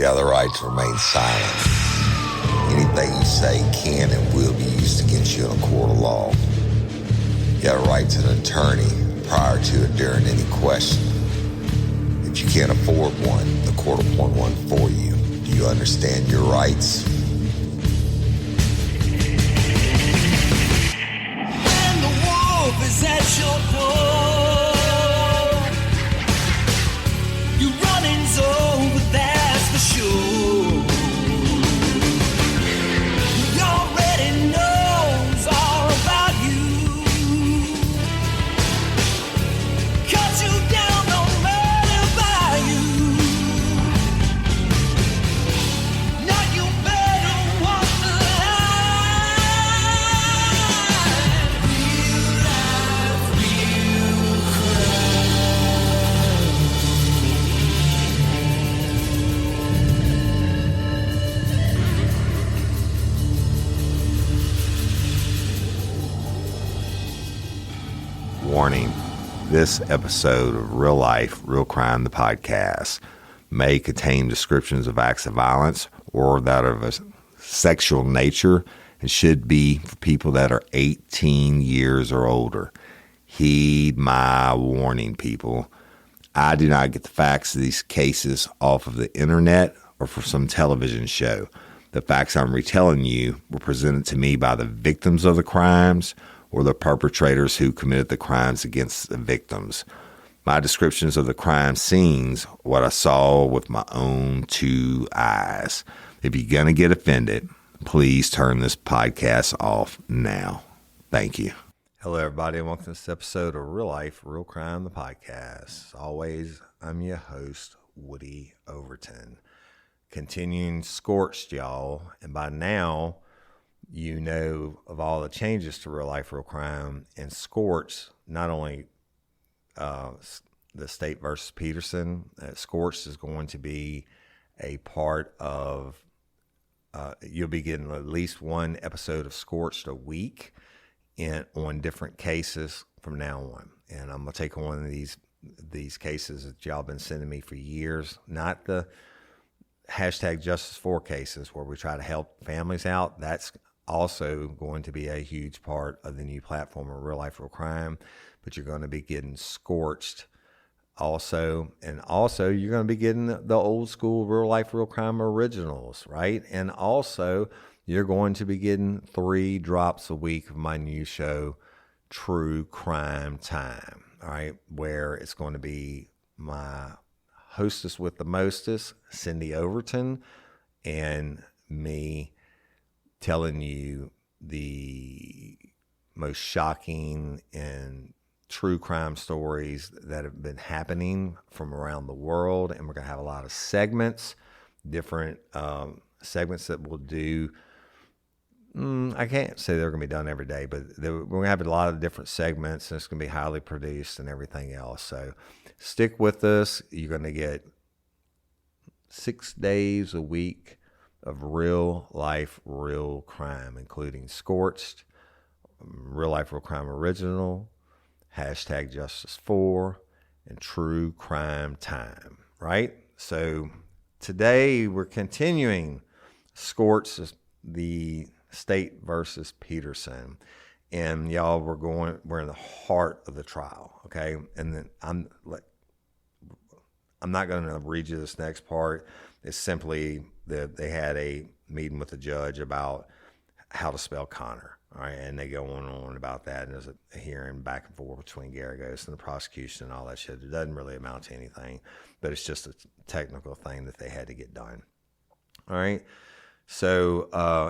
You have the right to remain silent. Anything you say can and will be used against you in a court of law. You have a right to an attorney prior to or during any question. If you can't afford one, the court will appoint one for you. Do you understand your rights? When the wolf is at your door, your running's over, that's for sure. He already knows all about you. Cut you down, no matter by you. Now you better walk the line. Real life, real Warning. This episode of Real Life, Real Crime, the podcast, may contain descriptions of acts of violence or that of a sexual nature and should be for people that are 18 years or older. Heed my warning, people. I do not get the facts of these cases off of the internet or from some television show. The facts I'm retelling you were presented to me by the victims of the crimes or the perpetrators who committed the crimes against the victims. My descriptions of the crime scenes, what I saw with my own two eyes. If you're going to get offended, please turn this podcast off now. Thank you. Hello, everybody, and welcome to this episode of Real Life, Real Crime, the podcast. As always, I'm your host, Woody Overton. Continuing Scorched, y'all, and by now, you know of all the changes to Real Life, Real Crime, and Scorched, not only the State versus Peterson, Scorched is going to be a part of, you'll be getting at least one episode of Scorched a week on different cases from now on. And I'm going to take one of these cases that y'all been sending me for years, not the hashtag Justice for cases where we try to help families out. That's also going to be a huge part of the new platform of Real Life, Real Crime, but you're going to be getting Scorched also, and also you're going to be getting the old school Real Life, Real Crime originals, right? And also you're going to be getting 3 drops a week of my new show, True Crime Time, all right, where it's going to be my hostess with the mostest, Cindy Overton, and me telling you the most shocking and true crime stories that have been happening from around the world. And we're going to have a lot of segments, different segments that we'll do. I can't say they're going to be done every day, but we're going to have a lot of different segments, and it's going to be highly produced and everything else. So stick with us. You're going to get 6 days a week of real life, real crime, including Scorched, Real Life, Real Crime Original, hashtag Justice For, and True Crime Time, right? So today we're continuing Scorched, the State versus Peterson. And y'all, we're in the heart of the trial, okay? And then I'm not going to read you this next part. It's simply that they had a meeting with the judge about how to spell Connor, all right? And they go on and on about that, and there's a hearing back and forth between Garagos and the prosecution and all that shit. It doesn't really amount to anything, but it's just a technical thing that they had to get done, all right? So,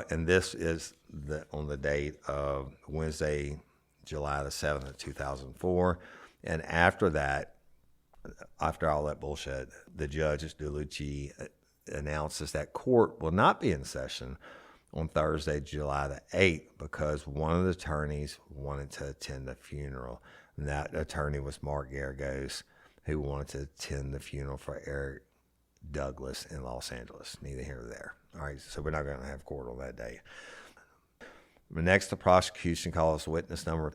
and this is on the date of Wednesday, July the 7th of 2004. And after that, after all that bullshit, the judge, DeLucci, announces that court will not be in session on Thursday, July the 8th, because one of the attorneys wanted to attend the funeral. And that attorney was Mark Garagos, who wanted to attend the funeral for Eric Douglas in Los Angeles. Neither here nor there. All right, so we're not going to have court on that day. Next, the prosecution calls witness number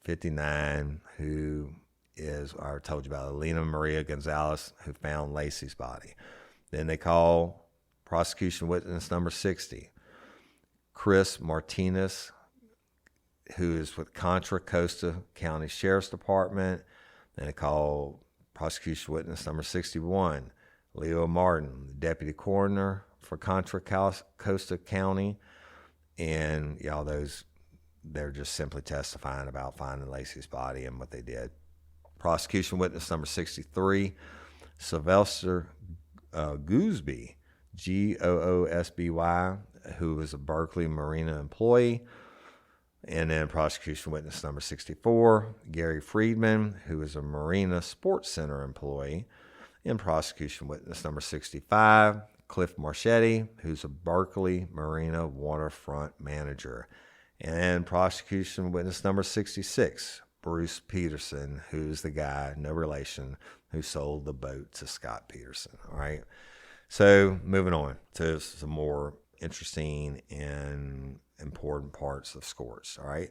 59, who is, I told you about, Elena Maria Gonzalez, who found Lacey's body. Then they call Prosecution witness number 60, Chris Martinez, who is with Contra Costa County Sheriff's Department. Then they call prosecution witness number 61, Leo Martin, the deputy coroner for Contra Costa County. And y'all, they're just simply testifying about finding Lacey's body and what they did. Prosecution witness number 63, Sylvester Goosby, Goosby, who was a Berkeley Marina employee. And then prosecution witness number 64, Gary Friedman, who is a Marina Sports Center employee. And prosecution witness number 65, Cliff Marchetti, who's a Berkeley Marina waterfront manager. And prosecution witness number 66, Bruce Peterson, who's the guy, no relation, who sold the boat to Scott Peterson. All right. So moving on to some more interesting and important parts of Scorched. All right.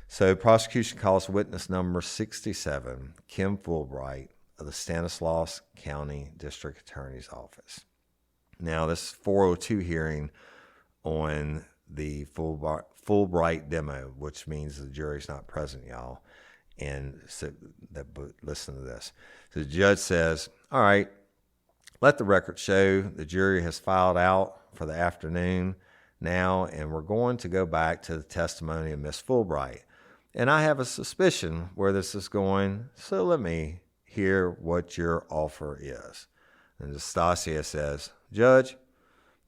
So prosecution calls witness number 67, Kim Fulbright of the Stanislaus County District Attorney's Office. Now, this 402 hearing on the Fulbright demo, which means the jury's not present, y'all. And so listen to this. So the judge says, all right, let the record show the jury has filed out for the afternoon now, and we're going to go back to the testimony of Miss Fulbright. And I have a suspicion where this is going, so let me hear what your offer is. And Anastasia says, Judge,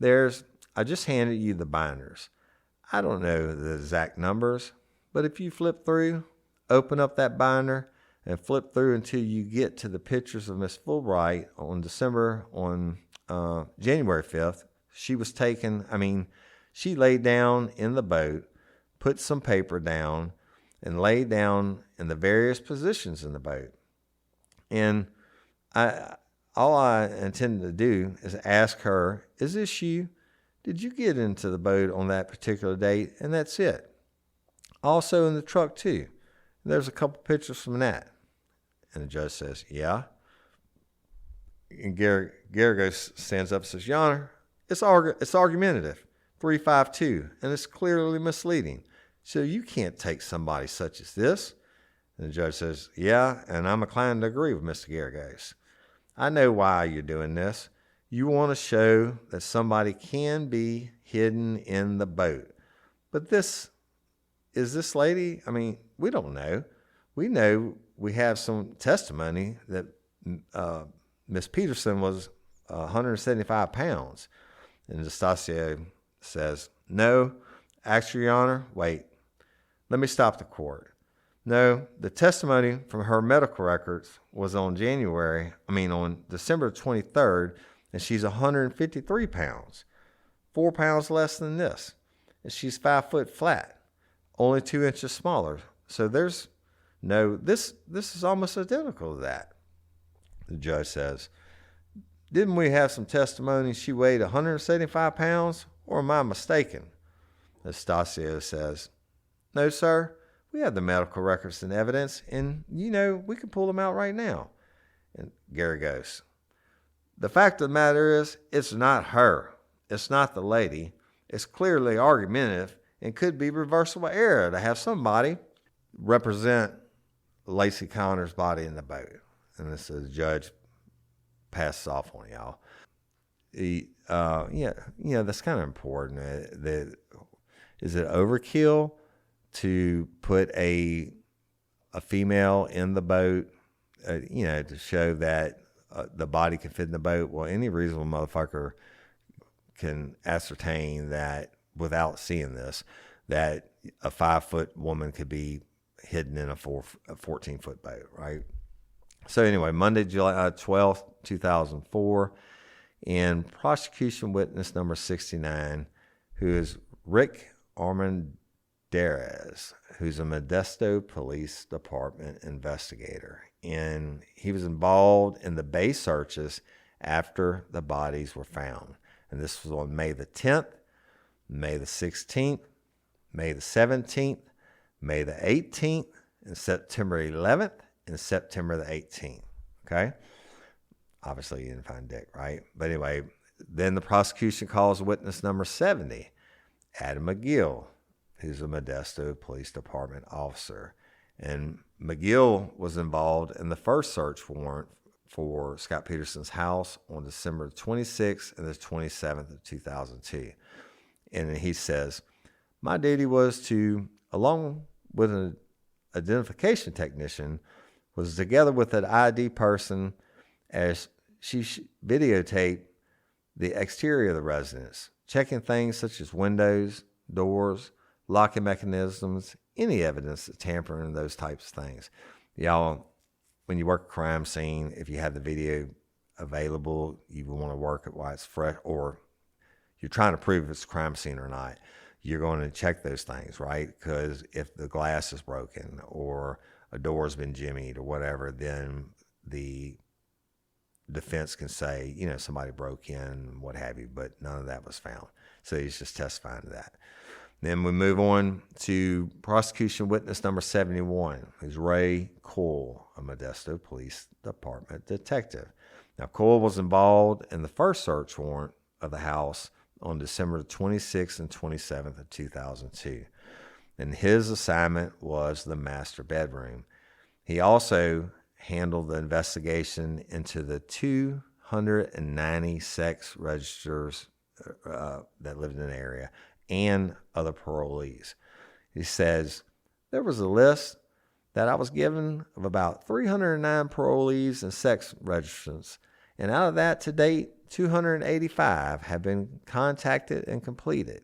I just handed you the binders. I don't know the exact numbers, but if you flip through, open up that binder and flip through until you get to the pictures of Miss Fulbright on January 5th. She laid down in the boat, put some paper down, and laid down in the various positions in the boat. And all I intended to do is ask her, is this you? Did you get into the boat on that particular date? And that's it. Also in the truck too. There's a couple pictures from that. And the judge says, yeah. And Gary stands up and says, Your Honor, it's argumentative, 352, and it's clearly misleading. So you can't take somebody such as this. And the judge says, yeah, and I'm inclined to agree with Mr. Garagos. I know why you're doing this. You want to show that somebody can be hidden in the boat. But this lady, we don't know. We know we have some testimony that Miss Peterson was 175 pounds. And Anastasia says, no, actually, Your Honor, wait. Let me stop the court. No, the testimony from her medical records was on December 23rd, and she's 153 pounds, 4 pounds less than this. And she's 5 foot flat, only 2 inches smaller. So this is almost identical to that. The judge says, didn't we have some testimony she weighed 175 pounds, or am I mistaken? Anastasia says, no, sir. We have the medical records and evidence, and, we can pull them out right now. And Gary goes, the fact of the matter is, it's not her. It's not the lady. It's clearly argumentative and could be reversible error to have somebody represent Lacey Connor's body in the boat. And this is the judge passes off on y'all. That's kind of important. Is it overkill to put a female in the boat, to show that the body can fit in the boat? Well, any reasonable motherfucker can ascertain that without seeing this, that a 5-foot woman could be hidden in a 14-foot boat, right? So anyway, Monday, July 12th, 2004, and prosecution witness number 69, who is Rick Armendariz, who's a Modesto Police Department investigator. And he was involved in the base searches after the bodies were found. And this was on May the 10th, May the 16th, May the 17th, May the 18th, and September 11th, and September the 18th. Okay? Obviously, you didn't find Dick, right? But anyway, Then the prosecution calls witness number 70, Adam McGill, who's a Modesto Police Department officer. And McGill was involved in the first search warrant for Scott Peterson's house on December 26th and the 27th of 2002. And he says, my duty was to, along with an identification technician, was together with an ID person as she videotaped the exterior of the residence, checking things such as windows, doors, locking mechanisms, any evidence of tampering, those types of things. Y'all, when you work a crime scene, if you have the video available, you want to work it while it's fresh, or you're trying to prove if it's a crime scene or not, you're going to check those things, right? Because if the glass is broken or a door's been jimmied or whatever, then the defense can say, somebody broke in, what have you, but none of that was found. So he's just testifying to that. Then we move on to prosecution witness number 71, who's Ray Coyle, a Modesto Police Department detective. Now, Coyle was involved in the first search warrant of the house on December 26th and 27th of 2002. And his assignment was the master bedroom. He also handled the investigation into the 290 sex registers that lived in the area and other parolees. He says, there was a list that I was given of about 309 parolees and sex registrants. And out of that, to date, 285 have been contacted and completed.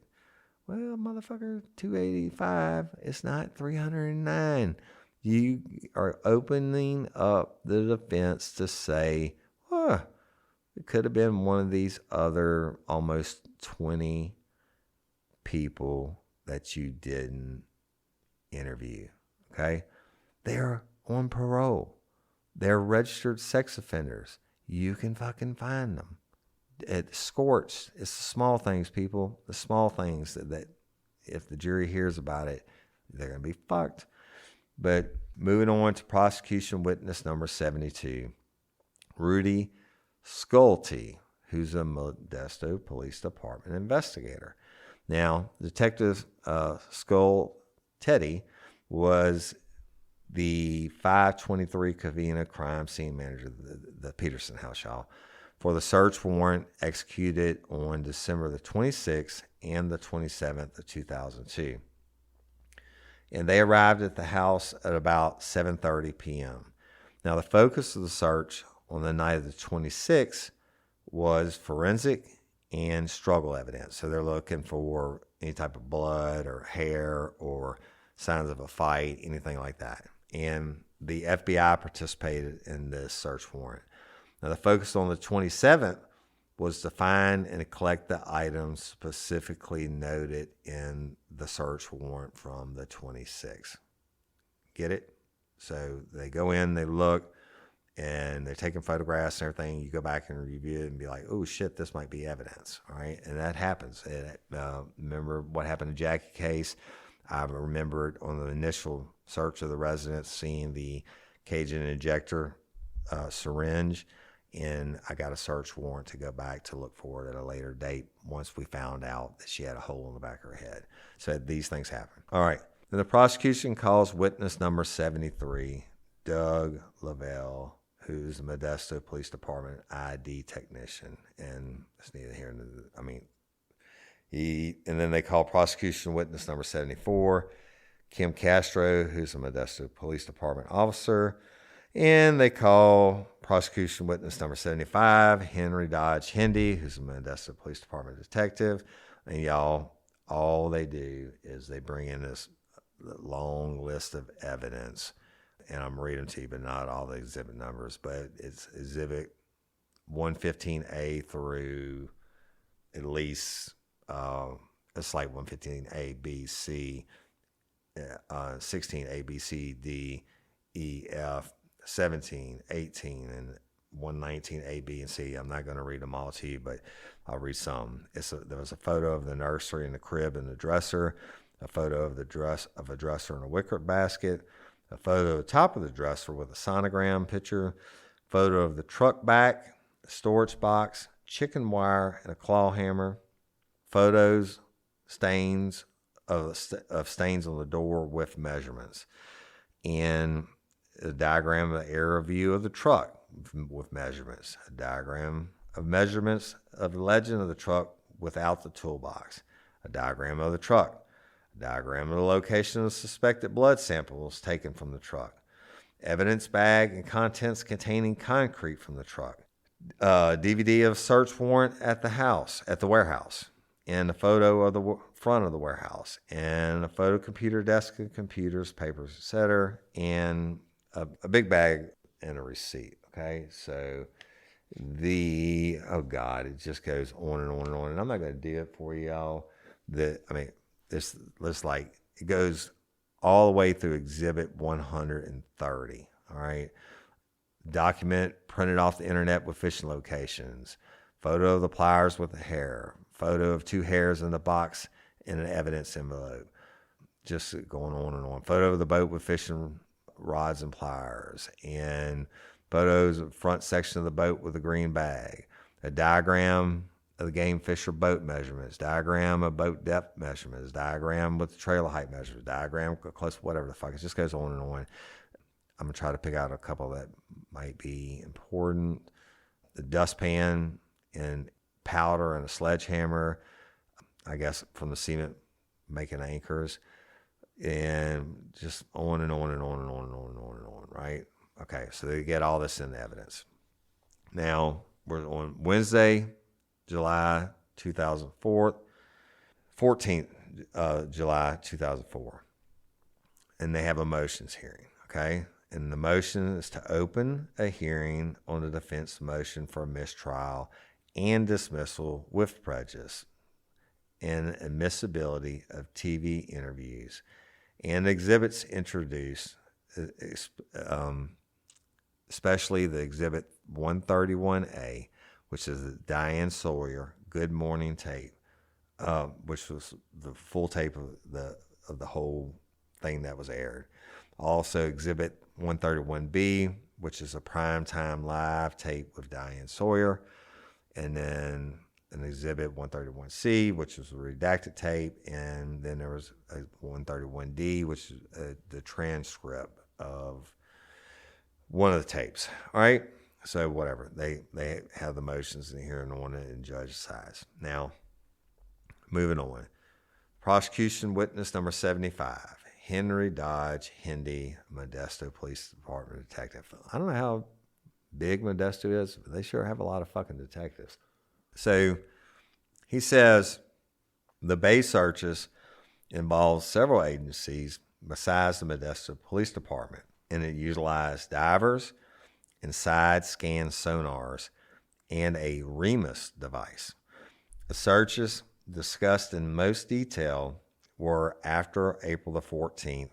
Well, motherfucker, 285, it's not 309. You are opening up the defense to say, it could have been one of these other almost 20 people that you didn't interview, okay? They're on parole. They're registered sex offenders. You can fucking find them. It's Scorched. It's the small things, people. The small things that if the jury hears about it, they're going to be fucked. But moving on to prosecution witness number 72, Woody Overton, who's a Modesto Police Department investigator. Now, Detective Teddy was the 523 Covina crime scene manager, the Peterson house, y'all, for the search warrant executed on December the 26th and the 27th of 2002. And they arrived at the house at about 7:30 p.m. Now, the focus of the search on the night of the 26th was forensic and struggle evidence. So they're looking for any type of blood or hair or signs of a fight, anything like that. And the FBI participated in this search warrant. Now, the focus on the 27th was to find and collect the items specifically noted in the search warrant from the 26th. Get it? So they go in, they look, and they're taking photographs and everything. You go back and review it and be like, oh, shit, this might be evidence, all right? And that happens. Remember what happened in Jackie case? I remembered on the initial search of the residence seeing the Cajun injector syringe, and I got a search warrant to go back to look for it at a later date once we found out that she had a hole in the back of her head. So these things happen. All right. Then the prosecution calls witness number 73, Doug Lavelle, who's the Modesto Police Department ID technician. And it's neither here nor there. I mean, and then they call prosecution witness number 74, Kim Castro, who's a Modesto Police Department officer. And they call prosecution witness number 75, Henry Dodge Hendy, who's a Modesto Police Department detective. And y'all, all they do is they bring in this long list of evidence. And I'm reading to you, but not all the exhibit numbers. But it's exhibit 115A through at least, it's like 115A, B, C, 16A, B, C, D, E, F, 17, 18, and 119 A, B, and C. I'm not going to read them all to you, but I'll read some. There was a photo of the nursery and the crib and the dresser, a photo of a dresser and a wicker basket, a photo of the top of the dresser with a sonogram picture, photo of the truck back, storage box, chicken wire and a claw hammer, photos, stains of stains on the door with measurements, and a diagram of the aerial view of the truck with measurements, a diagram of measurements of the legend of the truck without the toolbox, a diagram of the truck, a diagram of the location of the suspected blood samples taken from the truck, evidence bag and contents containing concrete from the truck, DVD of search warrant at the warehouse, and a photo of the front of the warehouse, and a photo computer desk and computers, papers, etc., and a big bag and a receipt. Okay, so it just goes on and on and on, and I'm not going to do it for y'all. This like it goes all the way through Exhibit 130. All right, document printed off the internet with fishing locations, photo of the pliers with the hair, photo of 2 hairs in the box in an evidence envelope, just going on and on. Photo of the boat with fishing rods and pliers, and photos of the front section of the boat with a green bag, a diagram of the game fisher boat measurements, diagram of boat depth measurements, diagram with the trailer height measurements, diagram close, whatever the fuck. It just goes on and on. I'm going to try to pick out a couple that might be important. The dustpan and powder and a sledgehammer, I guess from the cement making anchors, and just on and on and on and on and on and on and on, right? Okay, so they get all this in the evidence. Now, we're on Wednesday, July 2004, 14th July 2004, and they have a motions hearing, okay? And the motion is to open a hearing on the defense motion for a mistrial and dismissal with prejudice and admissibility of TV interviews and exhibits introduced, especially the Exhibit 131A, which is the Diane Sawyer Good Morning tape, which was the full tape of the whole thing that was aired. Also, Exhibit 131B, which is a primetime live tape with Diane Sawyer, and then an Exhibit 131C, which was a redacted tape, and then there was a 131D, which is the transcript of one of the tapes. All right, so whatever, they have the motions in the hearing on it and judge decides. Now, moving on. Prosecution witness number 75. Henry Dodge Hindy, Modesto Police Department detective. I don't know how big Modesto is, but they sure have a lot of fucking detectives. So he says the Bay searches involved several agencies besides the Modesto Police Department, and it utilized divers and side scan sonars and a REMUS device. The searches discussed in most detail were after April the 14th,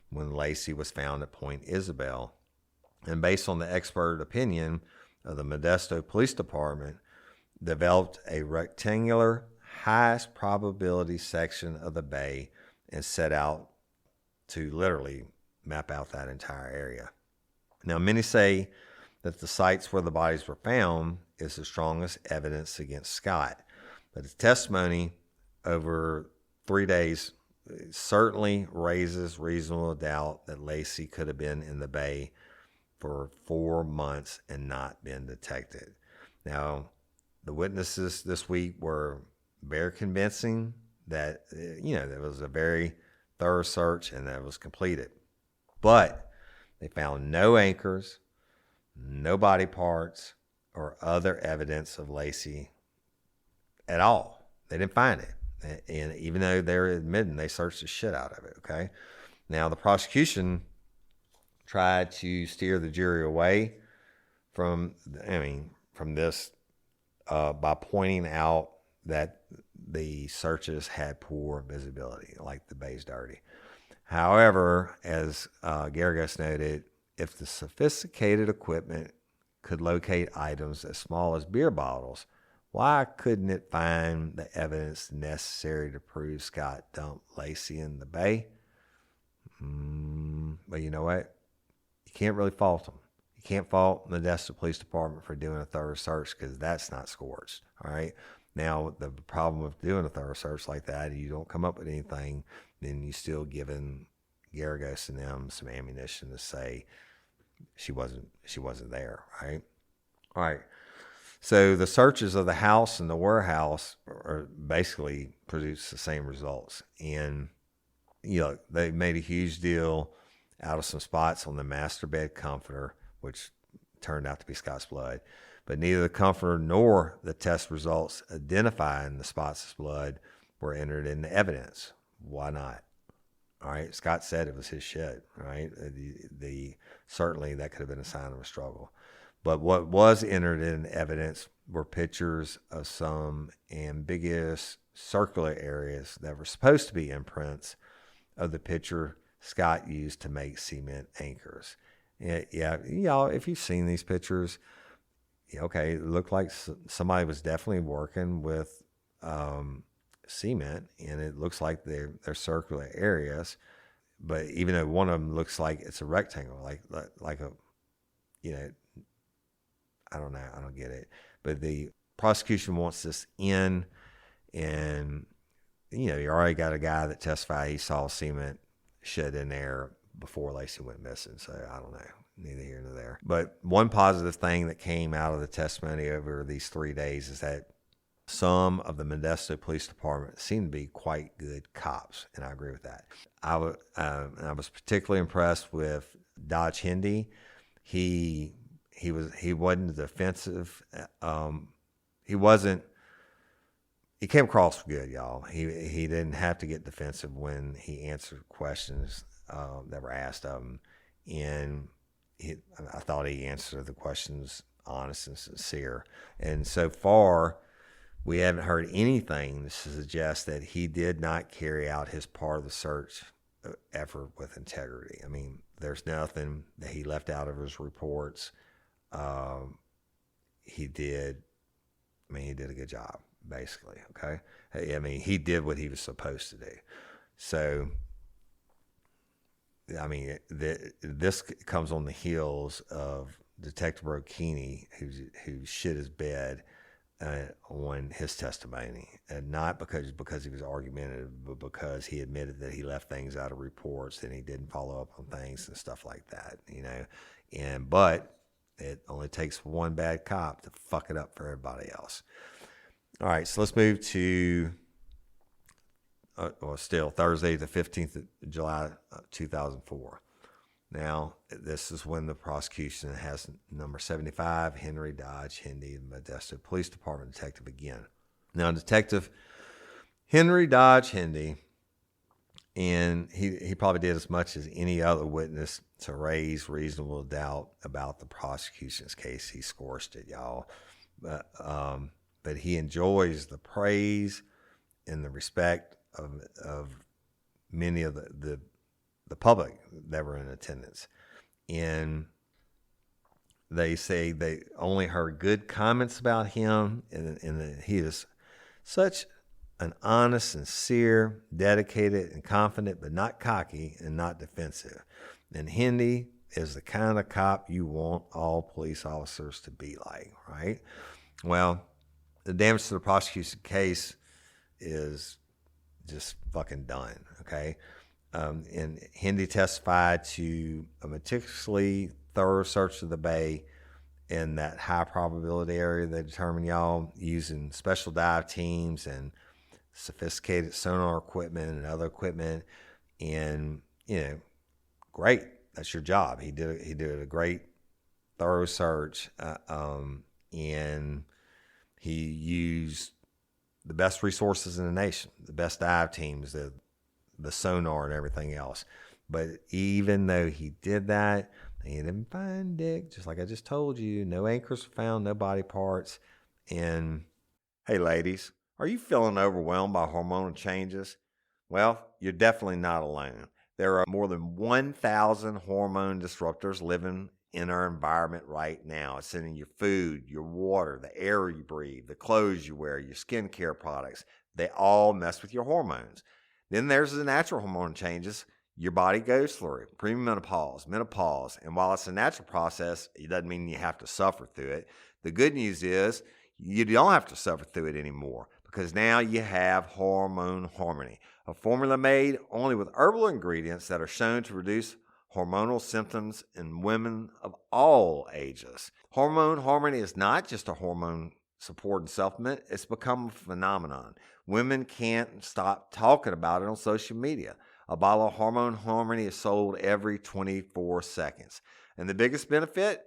when Lacey was found at Point Isabel. And based on the expert opinion of the Modesto Police Department, developed a rectangular highest probability section of the bay and set out to literally map out that entire area. Now, many say that the sites where the bodies were found is the strongest evidence against Scott, but the testimony over 3 days certainly raises reasonable doubt that Lacey could have been in the bay for 4 months and not been detected. Now, the witnesses this week were very convincing that, there was a very thorough search and that it was completed. But they found no anchors, no body parts, or other evidence of Lacey at all. They didn't find it. And even though they're admitting they searched the shit out of it, okay? Now, the prosecution tried to steer the jury away from this by pointing out that the searches had poor visibility, like the bay's dirty. However, as Garagos noted, if the sophisticated equipment could locate items as small as beer bottles, why couldn't it find the evidence necessary to prove Scott dumped Lacey in the bay? But you know what? You can't really fault them. You can't fault the Modesto Police Department for doing a thorough search because that's not Scorched. All right. Now, the problem with doing a thorough search like that, you don't come up with anything, then you still giving Garagos and them some ammunition to say she wasn't there, right? All right. So the searches of the house and the warehouse are basically produce the same results. And, they made a huge deal out of some spots on the master bed comforter, which turned out to be Scott's blood. But neither the comforter nor the test results identifying the spots of blood were entered into evidence. Why not? All right. Scott said it was his shit, right? Certainly that could have been a sign of a struggle. But what was entered in evidence were pictures of some ambiguous circular areas that were supposed to be imprints of the picture Scott used to make cement anchors. Yeah, y'all, if you've seen these pictures, okay, it looked like somebody was definitely working with cement, and it looks like they're circular areas. But even though one of them looks like it's a rectangle, like a, I don't know. I don't get it. But the prosecution wants this in, and, you already got a guy that testified he saw cement shed in there before Lacey went missing. So I don't know. Neither here nor there. But one positive thing that came out of the testimony over these 3 days is that some of the Modesto Police Department seem to be quite good cops, and I agree with that. I was particularly impressed with Dodge Hindy. He wasn't defensive. He came across good, y'all. He didn't have to get defensive when he answered questions that were asked of him, and I thought he answered the questions honest and sincere. And so far, we haven't heard anything to suggest that he did not carry out his part of the search effort with integrity. I mean, there's nothing that he left out of his reports. He did a good job, basically. Okay. I mean, he did what he was supposed to do. So, I mean, this comes on the heels of Detective Brokini, who shit his bed on his testimony, and not because he was argumentative, but because he admitted that he left things out of reports and he didn't follow up on things and stuff like that, but it only takes one bad cop to fuck it up for everybody else. All right, so let's move to Thursday, the 15th of July, 2004. Now, this is when the prosecution has number 75, Henry Dodge Hindy, Modesto Police Department detective again. Now, Detective Henry Dodge Hindy, and he probably did as much as any other witness to raise reasonable doubt about the prosecution's case. He scorched it, y'all. But he enjoys the praise and the respect of many of the public that were in attendance. And they say they only heard good comments about him, and that he is such an honest, sincere, dedicated, and confident, but not cocky and not defensive. And Hindy is the kind of cop you want all police officers to be like, right? Well, the damage to the prosecution case is just fucking done, okay? And Hindy testified to a meticulously thorough search of the bay in that high probability area they determined, y'all, using special dive teams and sophisticated sonar equipment and other equipment. And, great. That's your job. He did a great thorough search. And he used the best resources in the nation, the best dive teams, the sonar and everything else. But even though he did that, he didn't find dick, just like I just told you. No anchors were found, no body parts. And hey, ladies, are you feeling overwhelmed by hormonal changes? Well, you're definitely not alone. There are more than 1,000 hormone disruptors living in our environment right now. It's in your food, your water, the air you breathe, the clothes you wear, your skincare products. They all mess with your hormones. Then there's the natural hormone changes Your body goes through premenopause, menopause, and while it's a natural process, it doesn't mean you have to suffer through it. The good news is you don't have to suffer through it anymore because now you have Hormone Harmony, a formula made only with herbal ingredients that are shown to reduce hormonal symptoms in women of all ages. Hormone Harmony is not just a hormone support and supplement, it's become a phenomenon. Women can't stop talking about it on social media. A bottle of Hormone Harmony is sold every 24 seconds. And the biggest benefit?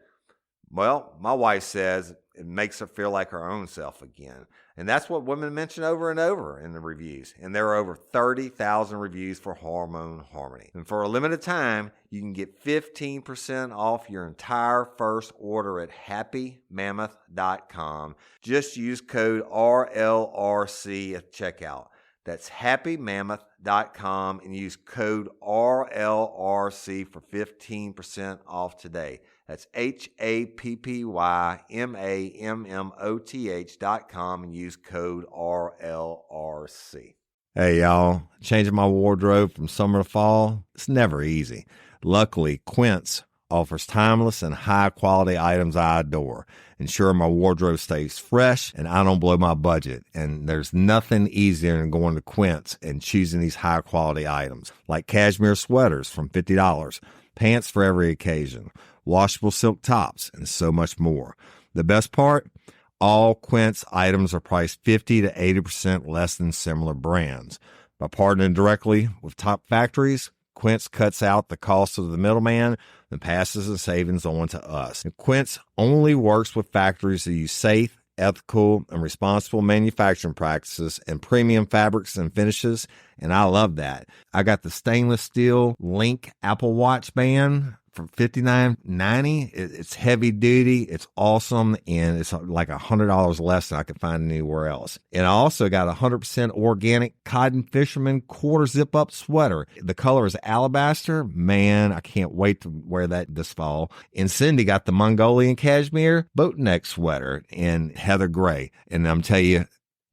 Well, my wife says it makes her feel like her own self again. And that's what women mention over and over in the reviews. And there are over 30,000 reviews for Hormone Harmony. And for a limited time, you can get 15% off your entire first order at happymammoth.com. Just use code RLRC at checkout. That's happymammoth.com and use code RLRC for 15% off today. That's happymammoth.com and use code RLRC. Hey, y'all. Changing my wardrobe from summer to fall, it's never easy. Luckily, Quince offers timeless and high-quality items I adore. Ensure my wardrobe stays fresh and I don't blow my budget. And there's nothing easier than going to Quince and choosing these high-quality items, like cashmere sweaters from $50, pants for every occasion, washable silk tops, and so much more. The best part? All Quince items are priced 50 to 80% less than similar brands. By partnering directly with top factories, Quince cuts out the cost of the middleman and passes the savings on to us. And Quince only works with factories that use safe, ethical, and responsible manufacturing practices and premium fabrics and finishes, and I love that. I got the stainless steel Link Apple Watch band for $59.90. It's heavy duty, it's awesome, and it's like $100 less than I could find anywhere else. And I also got a 100% organic cotton fisherman quarter zip up sweater. The color is alabaster. Man, I can't wait to wear that this fall. And Cindy got the Mongolian cashmere boat neck sweater in heather gray. And I'm telling you,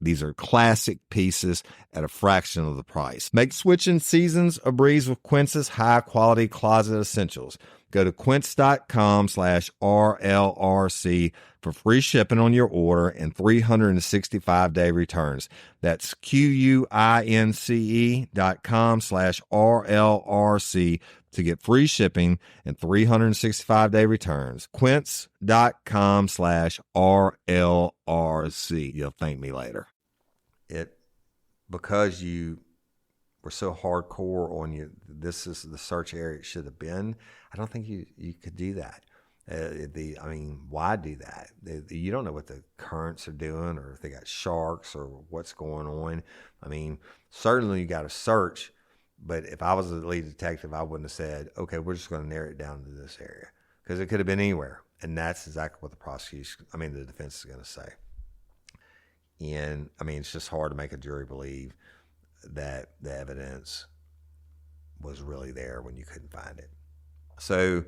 these are classic pieces at a fraction of the price. Make switching seasons a breeze with Quince's high-quality closet essentials. Go to quince.com/RLRC for free shipping on your order and 365-day returns. That's QUINCE.com/RLRC to get free shipping and 365-day returns. Quince.com/RLRC. You'll thank me later. Because you were so hardcore on you, this is the search area it should have been. I don't think you could do that. Why do that? You don't know what the currents are doing or if they got sharks or what's going on. I mean, certainly you got to search, but if I was the lead detective, I wouldn't have said, okay, we're just going to narrow it down to this area because it could have been anywhere. And that's exactly what the defense is going to say. And it's just hard to make a jury believe that the evidence was really there when you couldn't find it. So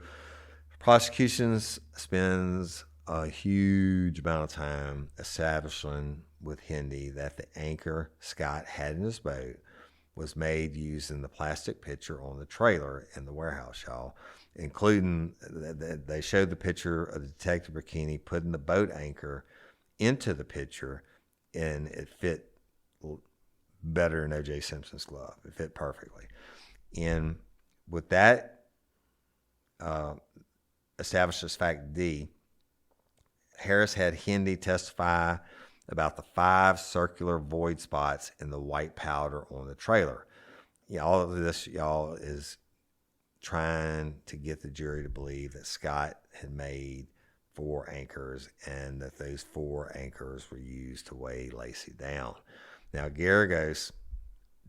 prosecution spends a huge amount of time establishing with Hindi that the anchor Scott had in his boat was made using the plastic picture on the trailer in the warehouse, y'all, including they showed the picture of the detective bikini putting the boat anchor into the picture, and it fit better than O.J. Simpson's glove. It fit perfectly. And with that establishes fact D, Harris had Hindi testify about the 5 circular void spots in the white powder on the trailer. All of this, y'all, is trying to get the jury to believe that Scott had made 4 anchors and that those 4 anchors were used to weigh Lacey down. Now, Garagos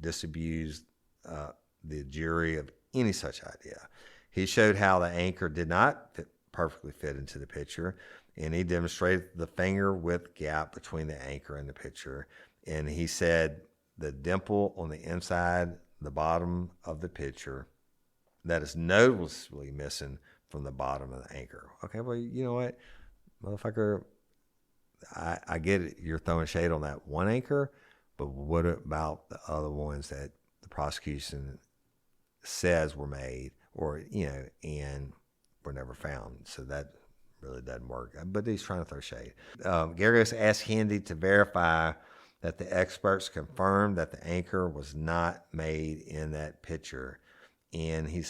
disabused the jury of any such idea. He showed how the anchor did not perfectly fit into the picture, and he demonstrated the finger width gap between the anchor and the picture. And he said the dimple on the inside, the bottom of the picture, that is noticeably missing from the bottom of the anchor. Okay, well, you know what, motherfucker, I get it. You're throwing shade on that one anchor, but what about the other ones that the prosecution says were made, or, and were never found. So that really doesn't work. But he's trying to throw shade. Geragos asked Hindi to verify that the experts confirmed that the anchor was not made in that picture. And he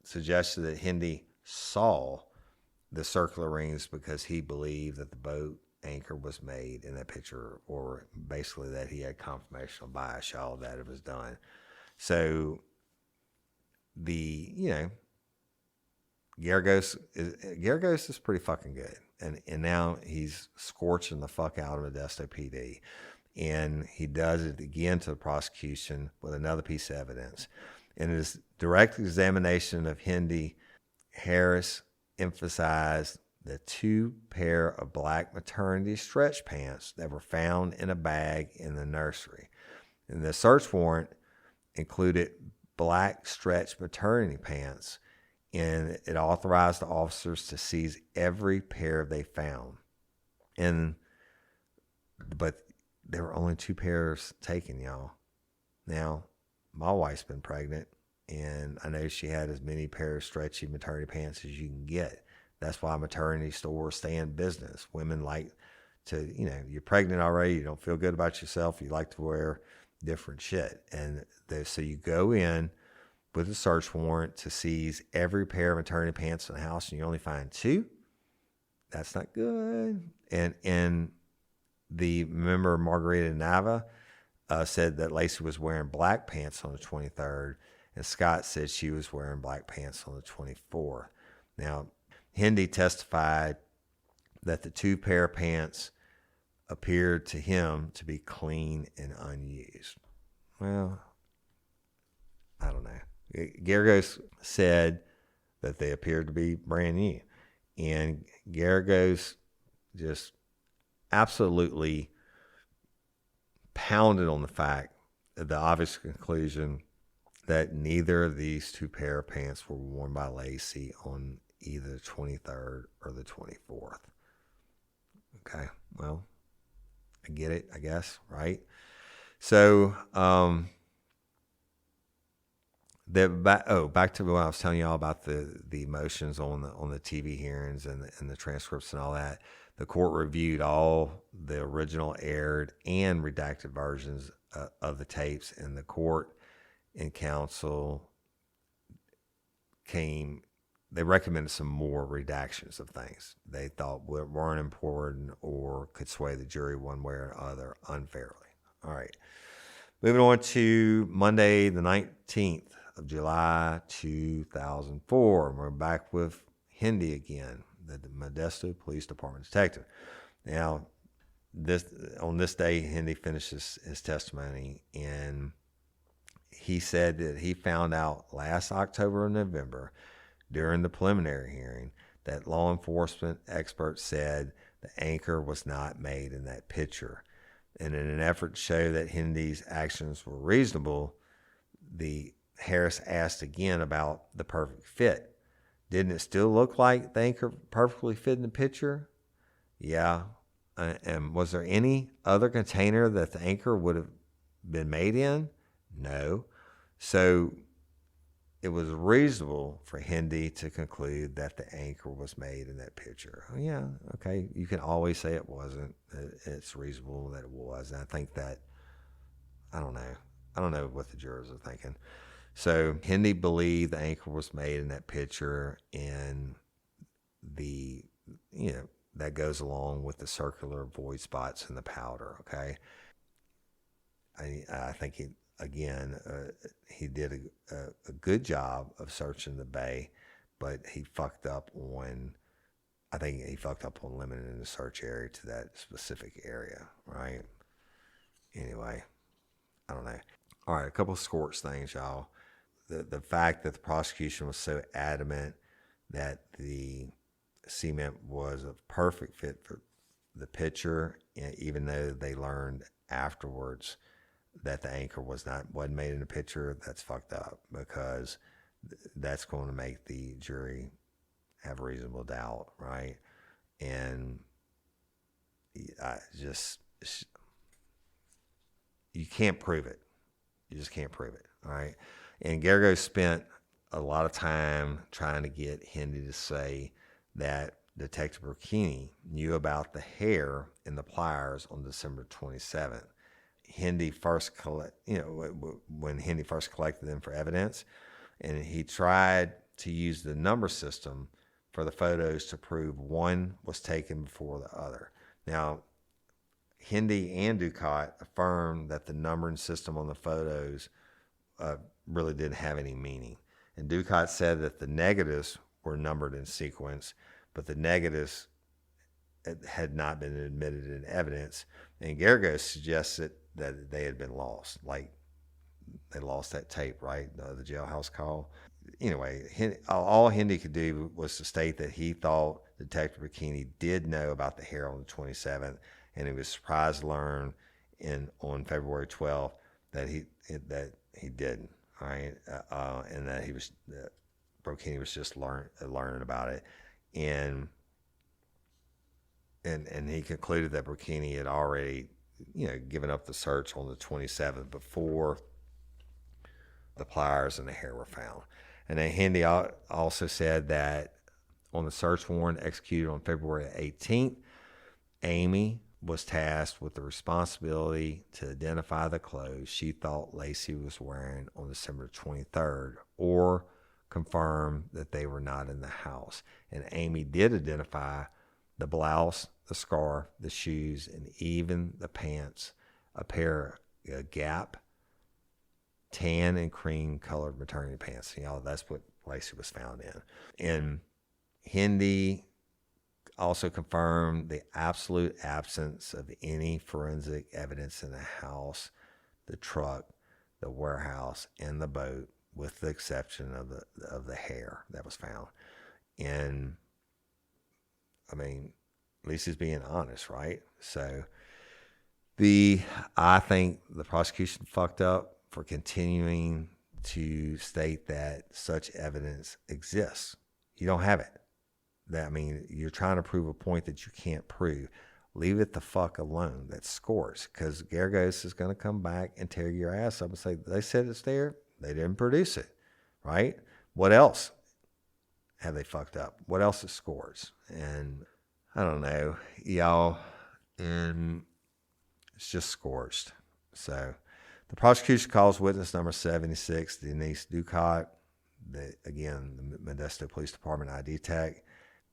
suggested that Hindi saw the circular rings because he believed that the boat anchor was made in that picture, or basically that he had confirmation by a shell that it was done. So Geragos is pretty fucking good. And now he's scorching the fuck out of Modesto PD. And he does it again to the prosecution with another piece of evidence. In his direct examination of Hindi, Harris emphasized the 2 pair of black maternity stretch pants that were found in a bag in the nursery. And the search warrant included black stretch maternity pants, and it authorized the officers to seize every pair they found. But there were only 2 pairs taken, y'all. Now, my wife's been pregnant, and I know she had as many pairs of stretchy maternity pants as you can get. That's why maternity stores stay in business. Women like to, you're pregnant already, you don't feel good about yourself, you like to wear different shit. And so you go in with a search warrant to seize every pair of maternity pants in the house, and you only find 2. That's not good. And the member Margarita Nava said that Lacey was wearing black pants on the 23rd, and Scott said she was wearing black pants on the 24th. Now, Hindi testified that the 2 pair of pants appeared to him to be clean and unused. Well, I don't know. Geragos said that they appeared to be brand new. And Geragos just absolutely pounded on the fact, the obvious conclusion, that neither of these 2 pair of pants were worn by Lacey on either the 23rd or the 24th. Okay, well, I get it, I guess, right? So, back to what I was telling you all about the motions on the TV hearings and the transcripts and all that. The court reviewed all the original aired and redacted versions of the tapes, and the court and counsel they recommended some more redactions of things they thought weren't important or could sway the jury one way or other unfairly. All right. Moving on to Monday, the 19th of July, 2004. We're back with Hindi again, the Modesto Police Department detective. Now, on this day, Hindi finishes his testimony, and he said that he found out last October and November during the preliminary hearing that law enforcement experts said the anchor was not made in that picture. And in an effort to show that Hindi's actions were reasonable, the Harris asked again about the perfect fit. Didn't it still look like the anchor perfectly fit in the picture? Yeah. And was there any other container that the anchor would have been made in? No. So it was reasonable for Hindi to conclude that the anchor was made in that picture. Oh, yeah, okay. You can always say it wasn't. It's reasonable that it was. And I think that, I don't know what the jurors are thinking. So Hindi believed the anchor was made in that picture, and that goes along with the circular void spots in the powder, okay? I think he did a good job of searching the bay, but he fucked up on limiting the search area to that specific area, right? Anyway, I don't know. All right, a couple of Scorched things, y'all. The fact that the prosecution was so adamant that the cement was a perfect fit for the picture, even though they learned afterwards that the anchor wasn't made in the picture, that's fucked up, because that's going to make the jury have reasonable doubt, right? And you can't prove it. You just can't prove it, all right? And Gergo spent a lot of time trying to get Hindi to say that Detective Burkini knew about the hair in the pliers on December 27th. Hindi first when Hindi first collected them for evidence, and he tried to use the number system for the photos to prove one was taken before the other. Now, Hindi and Ducat affirmed that the numbering system on the photos really didn't have any meaning. And Ducat said that the negatives were numbered in sequence, but the negatives had not been admitted in evidence. And Gergo suggested that they had been lost, like they lost that tape, right? The jailhouse call. Anyway, all Hindi could do was to state that he thought Detective Burkini did know about the hair on the 27th, and he was surprised to learn on February 12th that he didn't. All right, and that Burkini was just learning about it, and he concluded that Burkini had already, given up the search on the 27th before the pliers and the hair were found. And then Hindi also said that on the search warrant executed on February 18th, Amy was tasked with the responsibility to identify the clothes she thought Lacey was wearing on December 23rd, or confirm that they were not in the house. And Amy did identify the blouse, the scarf, the shoes, and even the pants, a pair of Gap tan and cream colored maternity pants. That's what Lacey was found in. And Hindi also confirmed the absolute absence of any forensic evidence in the house, the truck, the warehouse, and the boat, with the exception of the hair that was found. And Lacey's being honest, right? So I think the prosecution fucked up for continuing to state that such evidence exists. You don't have it. You're trying to prove a point that you can't prove. Leave it the fuck alone. That's Scorched, because Gergos is going to come back and tear your ass up and say, they said it's there, they didn't produce it, right? What else have they fucked up? What else is Scorched? And I don't know, y'all, and it's just Scorched. So the prosecution calls witness number 76, Denise Ducat, the Modesto Police Department ID tech.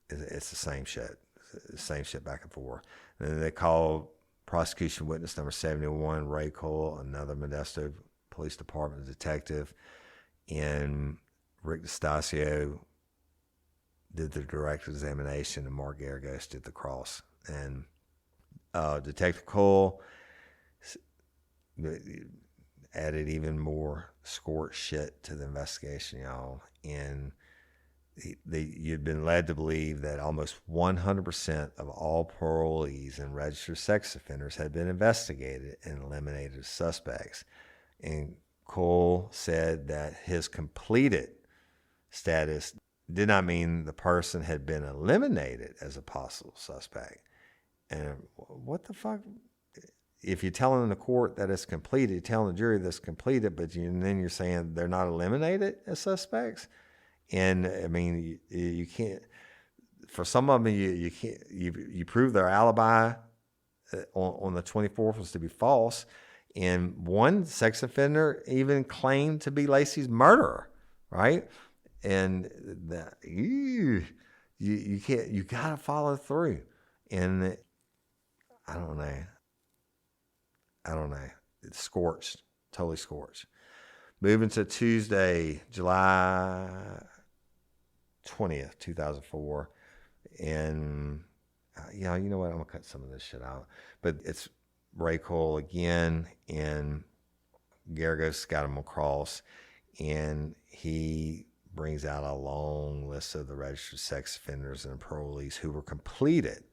It's the same shit. It's the same shit back and forth. And then they call prosecution witness number 71, Ray Cole, another Modesto Police Department detective. And Rick DeStasio did the direct examination, and Mark Gergos did the cross. And Detective Cole added even more Scorched shit to the investigation, y'all. And you'd been led to believe that almost 100% of all parolees and registered sex offenders had been investigated and eliminated as suspects. And Cole said that his completed status did not mean the person had been eliminated as a possible suspect. And what the fuck? If you're telling the court that it's completed, you're telling the jury that's completed, but then you're saying they're not eliminated as suspects. And you can't. For some of them, you can't. You prove their alibi on the 24th was to be false, and one sex offender even claimed to be Lacey's murderer, right? And that you can't. You gotta follow through. And I don't know. It's Scorched, totally Scorched. Moving to Tuesday, July 20th, 2004. And, you know what? I'm going to cut some of this shit out. But it's Ray Cole again, and Gergos got him across. And he brings out a long list of the registered sex offenders and parolees who were completed.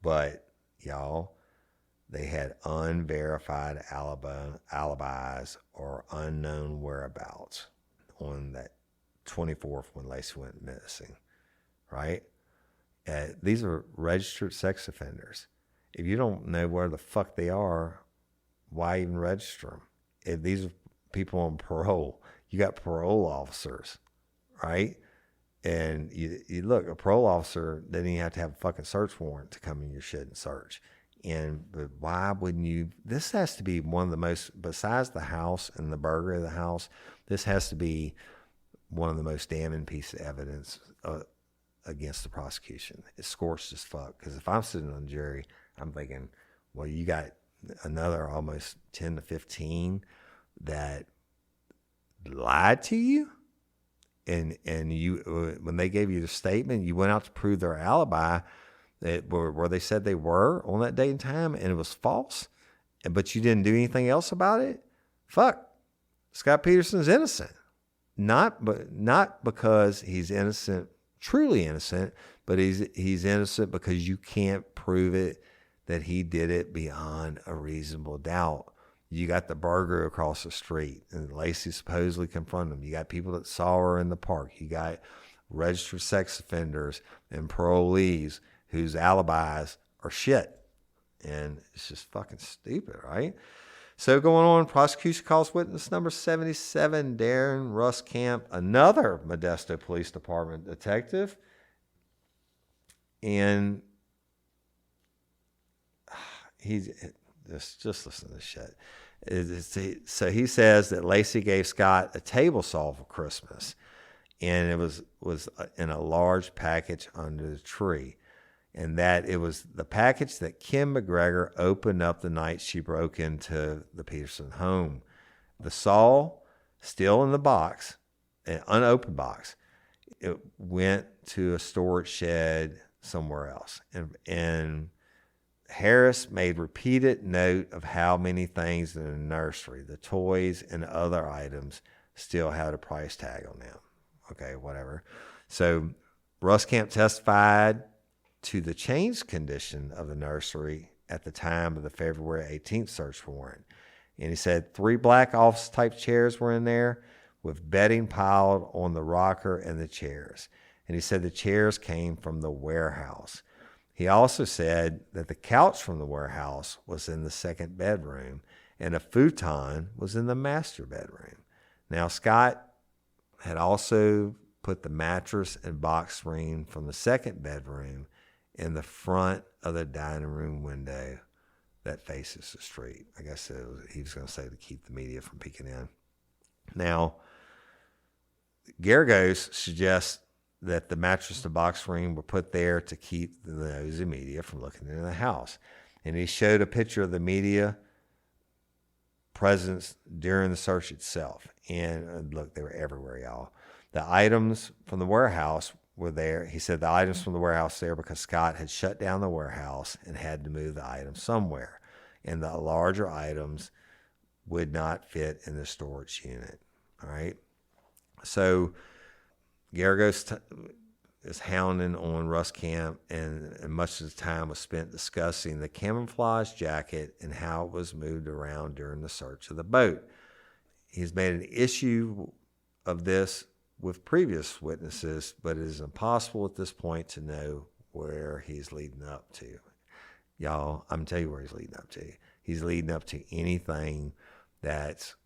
But, y'all, they had unverified alibis or unknown whereabouts on that 24th when Lacey went missing, right? These are registered sex offenders. If you don't know where the fuck they are, why even register them? If these are people on parole, You got parole officers, right? And you look, a parole officer doesn't even have to have a fucking search warrant to come in your shit and search. But why wouldn't you? This has to be one of the most, besides the house and the burglary of the house, this has to be one of the most damning pieces of evidence against the prosecution. It's scorched as fuck. Because if I'm sitting on the jury, I'm thinking, well, you got another almost 10 to 15 that lied to you, and you, when they gave you the statement, you went out to prove their alibi, where they said they were on that date and time, and it was false, but you didn't do anything else about it. Fuck, Scott Peterson's innocent. Not because he's innocent, truly innocent, but he's innocent because you can't prove it that he did it beyond a reasonable doubt. You got the burglar across the street, and Lacey supposedly confronted him. You got people that saw her in the park. You got registered sex offenders and parolees whose alibis are shit. And it's just fucking stupid, right? So going on, prosecution calls witness number 77, Darren Ruskamp, another Modesto Police Department detective. And he's just listen to this shit. So he says that Lacey gave Scott a table saw for Christmas, and it was in a large package under the tree, and that it was the package that Kim McGregor opened up the night she broke into the Peterson home. The saw, still in the box, an unopened box, it went to a storage shed somewhere else, and Harris made repeated note of how many things in the nursery, the toys and other items, still had a price tag on them. Okay, whatever. So Ruskamp testified to the changed condition of the nursery at the time of the February 18th search warrant. And he said 3 black office type chairs were in there with bedding piled on the rocker and the chairs. And he said the chairs came from the warehouse. He also said that the couch from the warehouse was in the second bedroom and a futon was in the master bedroom. Now, Scott had also put the mattress and box spring from the second bedroom in the front of the dining room window that faces the street. I guess he was going to say to keep the media from peeking in. Now, Geragos suggests that the mattress and box spring were put there to keep the nosy media from looking into the house. And he showed a picture of the media presence during the search itself. And look, they were everywhere, y'all. The items from the warehouse were there. He said the items from the warehouse there because Scott had shut down the warehouse and had to move the items somewhere. And the larger items would not fit in the storage unit. All right. So Geragos is hounding on Ruskamp, and much of the time was spent discussing the camouflage jacket and how it was moved around during the search of the boat. He's made an issue of this with previous witnesses, but it is impossible at this point to know where he's leading up to. Y'all, I'm going to tell you where he's leading up to. He's leading up to anything that's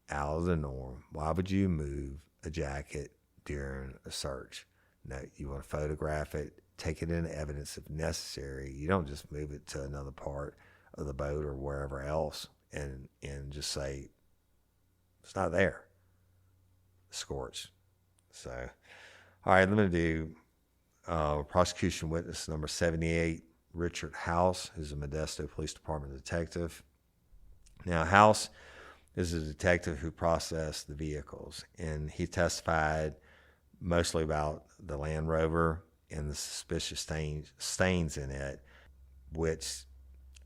out of the norm. Why would you move a jacket during a search? No, you want to photograph it, take it into evidence if necessary. You don't just move it to another part of the boat or wherever else and just say, it's not there. Scorched. So, all right, I'm going to do prosecution witness number 78, Richard House, who's a Modesto Police Department detective. Now, House is a detective who processed the vehicles, and he testified mostly about the Land Rover and the suspicious stains in it, which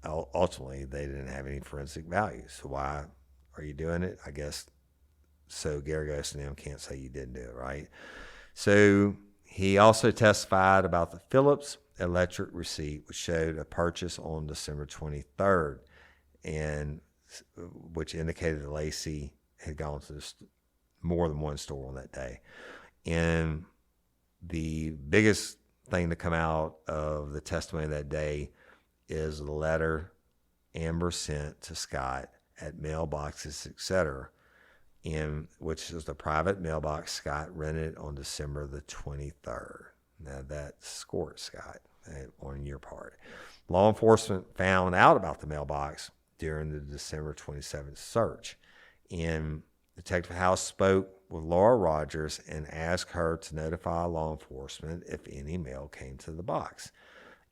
ultimately they didn't have any forensic value. So why are you doing it? I guess so Geragos and them can't say you didn't do it, right? So he also testified about the Phillips electric receipt, which showed a purchase on December 23rd, and which indicated that Lacey had gone to more than one store on that day. And the biggest thing to come out of the testimony that day is the letter Amber sent to Scott at mailboxes, etc., which is the private mailbox Scott rented on December the 23rd. Now that's Scorched, Scott, on your part. Law enforcement found out about the mailbox during the December 27th search. And Detective House spoke with Laura Rogers and asked her to notify law enforcement if any mail came to the box.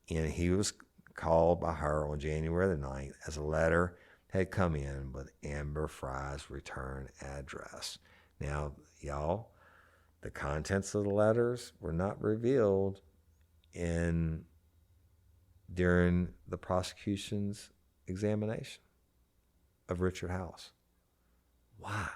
And he was called by her on January the 9th as a letter had come in with Amber Fry's return address. Now, y'all, the contents of the letters were not revealed during the prosecution's examination of Richard House. Why?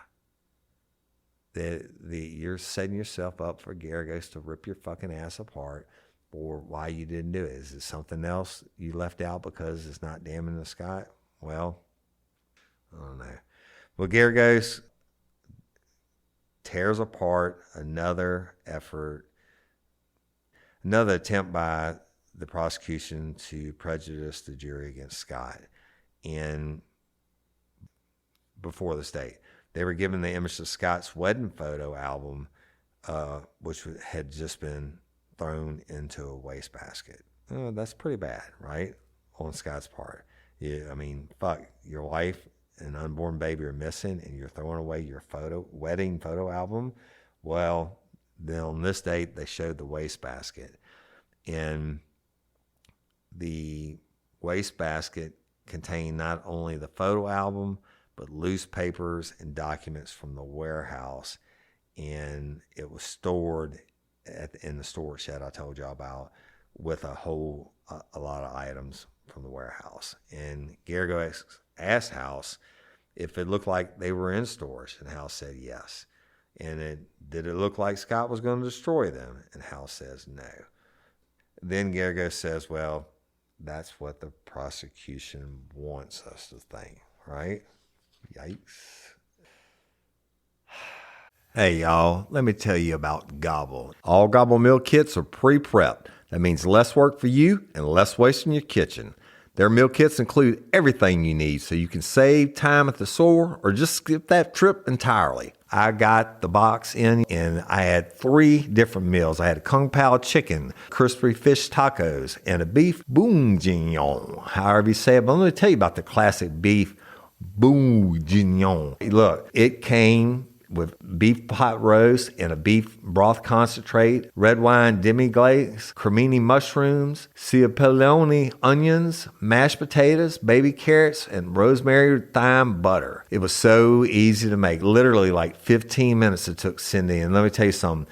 You're setting yourself up for Garagos to rip your fucking ass apart for why you didn't do it. Is it something else you left out because it's not damning the Scott? Well, I don't know. Well, Garagos tears apart another attempt by the prosecution to prejudice the jury against Scott. And before the state, they were given the image of Scott's wedding photo album, which had just been thrown into a wastebasket. Oh, that's pretty bad, right? On Scott's part. Yeah, I mean, fuck, your wife and unborn baby are missing and you're throwing away your wedding photo album. Well, then on this date, they showed the wastebasket. And the wastebasket contained not only the photo album, but loose papers and documents from the warehouse. And it was stored in the storage shed I told you about with a lot of items from the warehouse. And Garagos asked House if it looked like they were in storage, and House said yes. And did it look like Scott was going to destroy them? And House says no. Then Garagos says, well, that's what the prosecution wants us to think, right? Yikes. Hey, y'all, let me tell you about Gobble. All Gobble meal kits are pre-prepped. That means less work for you and less waste in your kitchen. Their meal kits include everything you need so you can save time at the store or just skip that trip entirely. I got the box in and I had 3 different meals. I had a Kung Pao chicken, crispy fish tacos, and a beef bourguignon, however you say it. But let me tell you about the classic beef bourguignon. Look, it came with beef pot roast and a beef broth concentrate, red wine demi-glaze, cremini mushrooms, cipollone onions, mashed potatoes, baby carrots, and rosemary thyme butter. It was so easy to make. Literally like 15 minutes it took Cindy. And let me tell you something.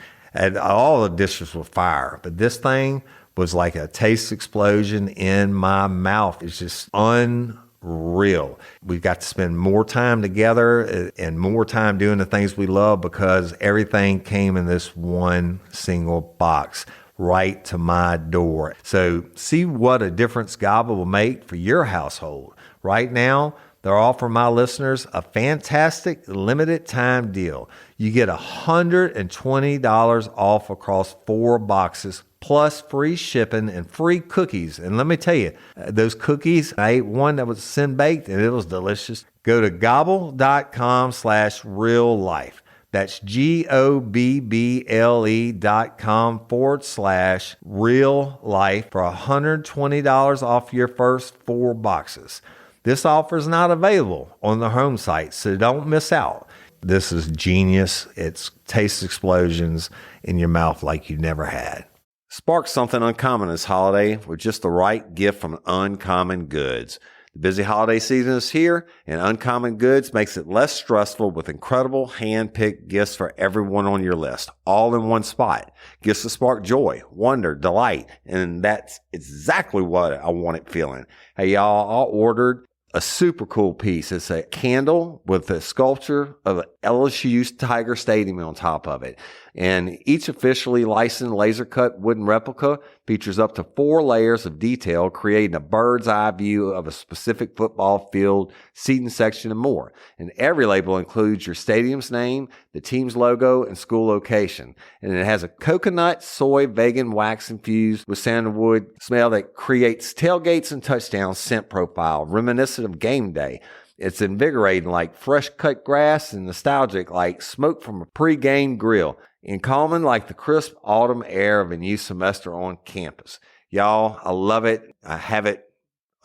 All the dishes were fire, but this thing was like a taste explosion in my mouth. It's just unreal. We've got to spend more time together and more time doing the things we love because everything came in this one single box right to my door. So see what a difference Gobble will make for your household. Right now, they're offering my listeners a fantastic limited time deal. You get $120 off across 4 boxes plus free shipping and free cookies. And let me tell you, those cookies, I ate one that was sin baked and it was delicious. Go to gobble.com/reallife. That's GOBBLE.com/real-life for $120 off your first 4 boxes. This offer is not available on the home site, so don't miss out. This is genius. It's taste explosions in your mouth like you never had. Spark something uncommon this holiday with just the right gift from Uncommon Goods. The busy holiday season is here, and Uncommon Goods makes it less stressful with incredible hand-picked gifts for everyone on your list, all in one spot. Gifts that spark joy, wonder, delight, and that's exactly what I wanted feeling. Hey, y'all, I ordered a super cool piece. It's a candle with a sculpture of LSU's Tiger Stadium on top of it. And each officially licensed laser cut wooden replica features up to 4 layers of detail, creating a bird's eye view of a specific football field, seating section, and more. And every label includes your stadium's name, the team's logo, and school location. And it has a coconut, soy, vegan wax infused with sandalwood smell that creates tailgates and touchdowns scent profile, reminiscent of game day. It's invigorating like fresh cut grass and nostalgic like smoke from a pre-game grill, and calming like the crisp autumn air of a new semester on campus. Y'all, I love it. I have it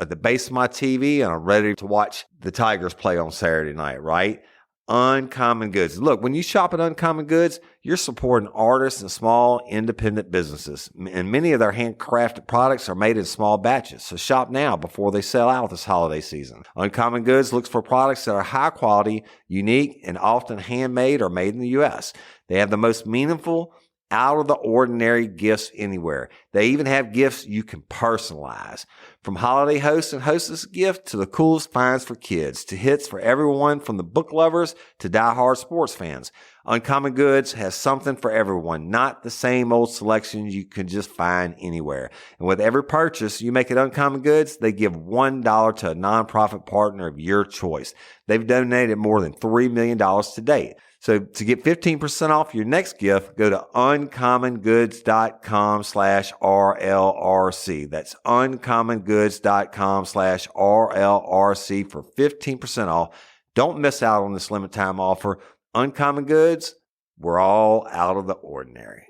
at the base of my TV, and I'm ready to watch the Tigers play on Saturday night, right? Uncommon Goods. Look, when you shop at Uncommon Goods, you're supporting artists and small independent businesses. And many of their handcrafted products are made in small batches. So shop now before they sell out this holiday season. Uncommon Goods looks for products that are high quality, unique, and often handmade or made in the U.S. They have the most meaningful, out of the ordinary gifts anywhere. They even have gifts you can personalize. From holiday host and hostess gift to the coolest finds for kids to hits for everyone from the book lovers to diehard sports fans. Uncommon Goods has something for everyone, not the same old selections you can just find anywhere. And with every purchase you make at Uncommon Goods, they give $1 to a nonprofit partner of your choice. They've donated more than $3 million to date. So to get 15% off your next gift, go to uncommongoods.com/RLRC. That's uncommongoods.com/RLRC for 15% off. Don't miss out on this limited time offer. Uncommon Goods, we're all out of the ordinary.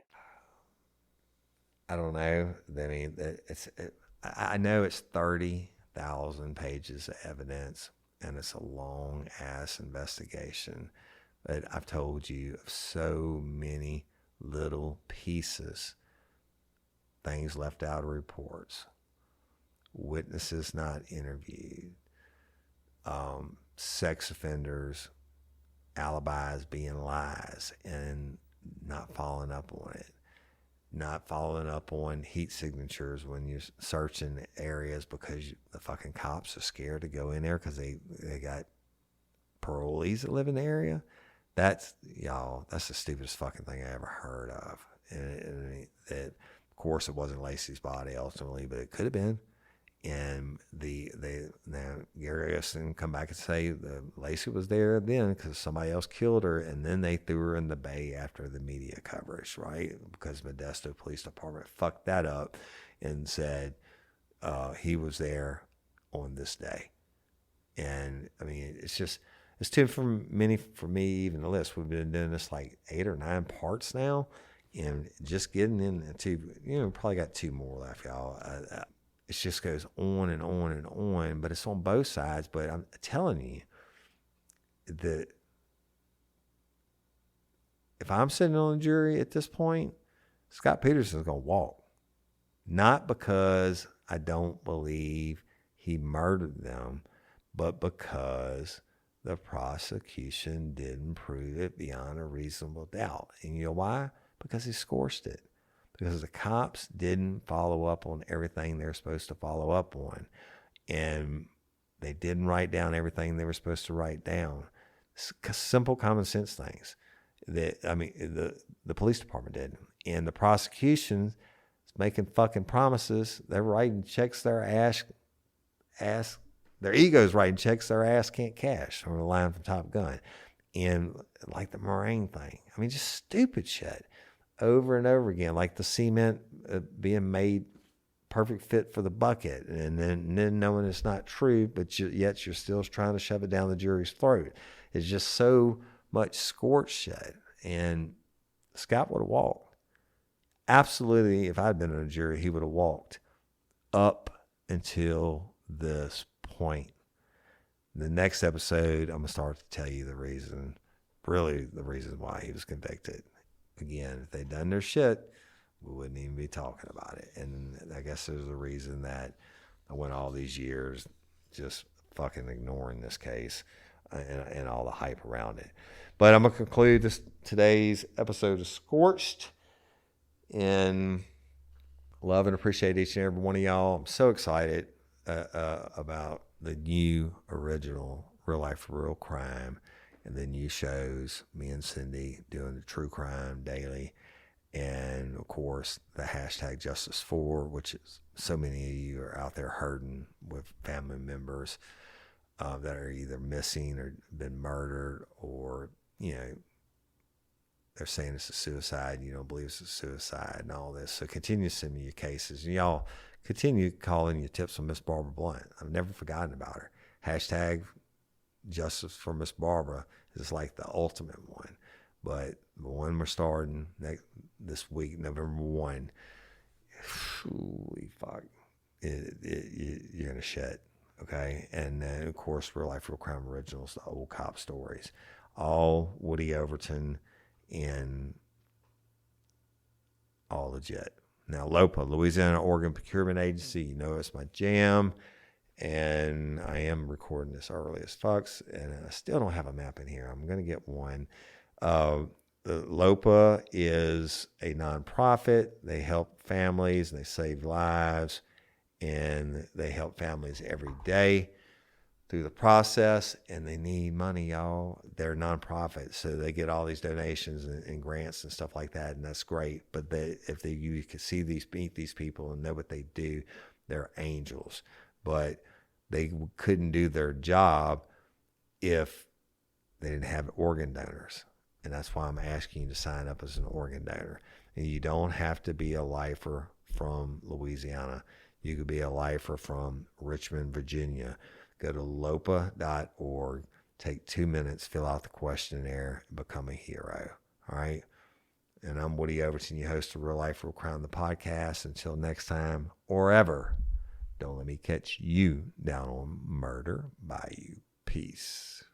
I don't know. I mean, I know it's 30,000 pages of evidence, and it's a long-ass investigation. But I've told you of so many little pieces, things left out of reports, witnesses not interviewed, sex offenders, alibis being lies, and not following up on it. Not following up on heat signatures when you're searching areas because the fucking cops are scared to go in there because they got parolees that live in the area. That's the stupidest fucking thing I ever heard of. And of course, it wasn't Lacey's body ultimately, but it could have been. And now Gary Eston come back and say Lacey was there then because somebody else killed her, and then they threw her in the bay after the media coverage, right? Because Modesto Police Department fucked that up and said he was there on this day. And I mean, it's too many for me even to list. We've been doing this like 8 or 9 parts now, and just getting into, probably got 2 more left, y'all. It just goes on and on and on, but it's on both sides. But I'm telling you that if I'm sitting on the jury at this point, Scott Peterson's going to walk. Not because I don't believe he murdered them, but because the prosecution didn't prove it beyond a reasonable doubt. And you know why? Because he scorched it. Because the cops didn't follow up on everything they're supposed to follow up on. And they didn't write down everything they were supposed to write down. Simple common sense things. The police department didn't. And the prosecution is making fucking promises. They're writing checks their ass, their ego's writing checks their ass can't cash, or the line from Top Gun. And like the meringue thing. I mean, just stupid shit. Over and over again, like the cement being made perfect fit for the bucket, and then knowing it's not true, but yet you're still trying to shove it down the jury's throat. It's just so much scorched shit. And Scott would have walked. Absolutely, if I'd been on a jury, he would have walked up until this point. The next episode, I'm going to start to tell you the reason why he was convicted. Again, if they'd done their shit, we wouldn't even be talking about it. And I guess there's a reason that I went all these years just fucking ignoring this case and all the hype around it. But I'm going to conclude today's episode of Scorched. And love and appreciate each and every one of y'all. I'm so excited about the new original Real Life Real Crime. And the new shows, me and Cindy doing the true crime daily. And of course, the hashtag Justice4, which is so many of you are out there hurting with family members that are either missing or been murdered, or, they're saying it's a suicide. You don't believe it's a suicide and all this. So continue to send me your cases. And y'all continue calling your tips on Miss Barbara Blunt. I've never forgotten about her. Hashtag Justice for Miss Barbara is like the ultimate one. But the one we're starting this week, November 1, holy fuck, you're going to shit. Okay. And then, of course, Real Life, Real Crime Originals, the old cop stories, all Woody Overton and all legit. Now, LOPA, Louisiana Organ Procurement Agency, you know it's my jam. And I am recording this early as fucks, and I still don't have a map in here. I'm going to get one. The LOPA is a nonprofit. They help families, and they save lives, and they help families every day through the process, and they need money, y'all. They're nonprofit, so they get all these donations and grants and stuff like that, and that's great. But if you could meet these people and know what they do, they're angels. But they couldn't do their job if they didn't have organ donors. And that's why I'm asking you to sign up as an organ donor. And you don't have to be a lifer from Louisiana. You could be a lifer from Richmond, Virginia. Go to lopa.org, take 2 minutes, fill out the questionnaire, and become a hero. All right? And I'm Woody Overton, your host of Real Life, Real Crime, the podcast. Until next time, or ever, don't let me catch you down on Murder Bayou. Peace.